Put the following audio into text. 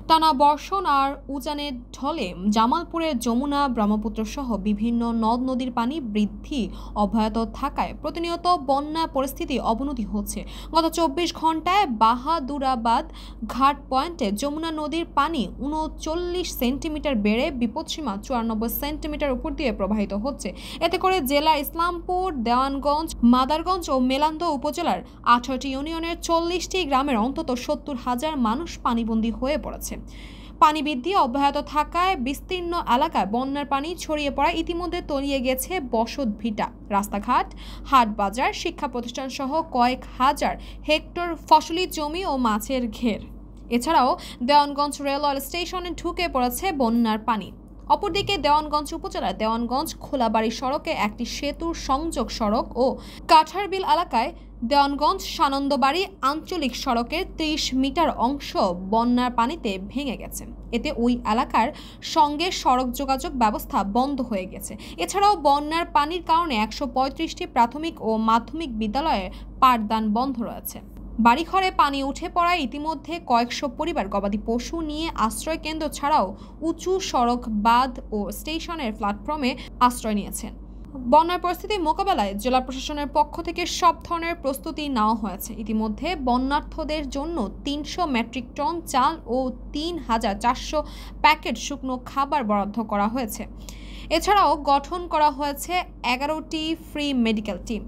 টানা বর্ষণ আর উজানের ঢলে জামালপুরের যমুনা, ব্রহ্মপুত্র সহ বিভিন্ন নদ নদীর পানি বৃদ্ধি অব্যাহত থাকায় প্রতিনিয়ত বন্যা পরিস্থিতি অবনতি হচ্ছে। গত 24 ঘন্টায় বাহাদুরাবাদ ঘাট পয়েন্টে যমুনা নদীর পানি 39 সেন্টিমিটার বেড়ে বিপদসীমা 94 সেন্টিমিটার উপর দিয়ে প্রবাহিত হচ্ছে। এতে করে জেলার ইসলামপুর, দেওয়ানগঞ্জ, মাদারগঞ্জ ও মেলান্দ উপজেলার 18টি ইউনিয়নের 40টি গ্রামের অন্তত 70,000 মানুষ পানিবন্দী হয়ে পড়েছে। পানি বৃদ্ধি অব্যাহত থাকায় বিস্তীর্ণ এলাকায় বন্যার পানি ছড়িয়ে পড়ায় ইতিমধ্যে তলিয়ে গেছে বসত ভিটা, রাস্তাঘাট, হাট বাজার, শিক্ষা প্রতিষ্ঠান সহ কয়েক হাজার হেক্টর ফসলি জমি ও মাছের ঘের। এছাড়াও দেওয়ানগঞ্জ রেলওয়ে স্টেশনে ঢুকে পড়েছে বন্যার পানি। অপরদিকে দেওয়ানগঞ্জ উপজেলার দেওয়ানগঞ্জ খোলাবাড়ি সড়কে একটি সেতুর সংযোগ সড়ক ও কাঠারবিল এলাকায় দেওয়ানগঞ্জ সানন্দবাড়ি আঞ্চলিক সড়কের 30 মিটার অংশ বন্যার পানিতে ভেঙে গেছে। এতে ওই এলাকার সঙ্গে সড়ক যোগাযোগ ব্যবস্থা বন্ধ হয়ে গেছে। এছাড়াও বন্যার পানির কারণে 135টি প্রাথমিক ও মাধ্যমিক বিদ্যালয়ে পাঠদান বন্ধ রয়েছে। বাড়িঘরে পানি উঠে পড়ায় ইতিমধ্যে কয়েকশো পরিবার গবাদি পশু নিয়ে আশ্রয় কেন্দ্র ছাড়াও উঁচু সড়ক, বাঁধ ও স্টেশনের প্ল্যাটফর্মে আশ্রয় নিয়েছেন। বন্যার পরিস্থিতি মোকাবেলায় জেলা প্রশাসনের পক্ষ থেকে সব ধরনের প্রস্তুতি নেওয়া হয়েছে। ইতিমধ্যে বন্যার্থদের জন্য 300 মেট্রিক টন চাল ও 3,400 প্যাকেট শুকনো খাবার বরাদ্দ করা হয়েছে। এছাড়াও গঠন করা হয়েছে 11টি ফ্রি মেডিকেল টিম।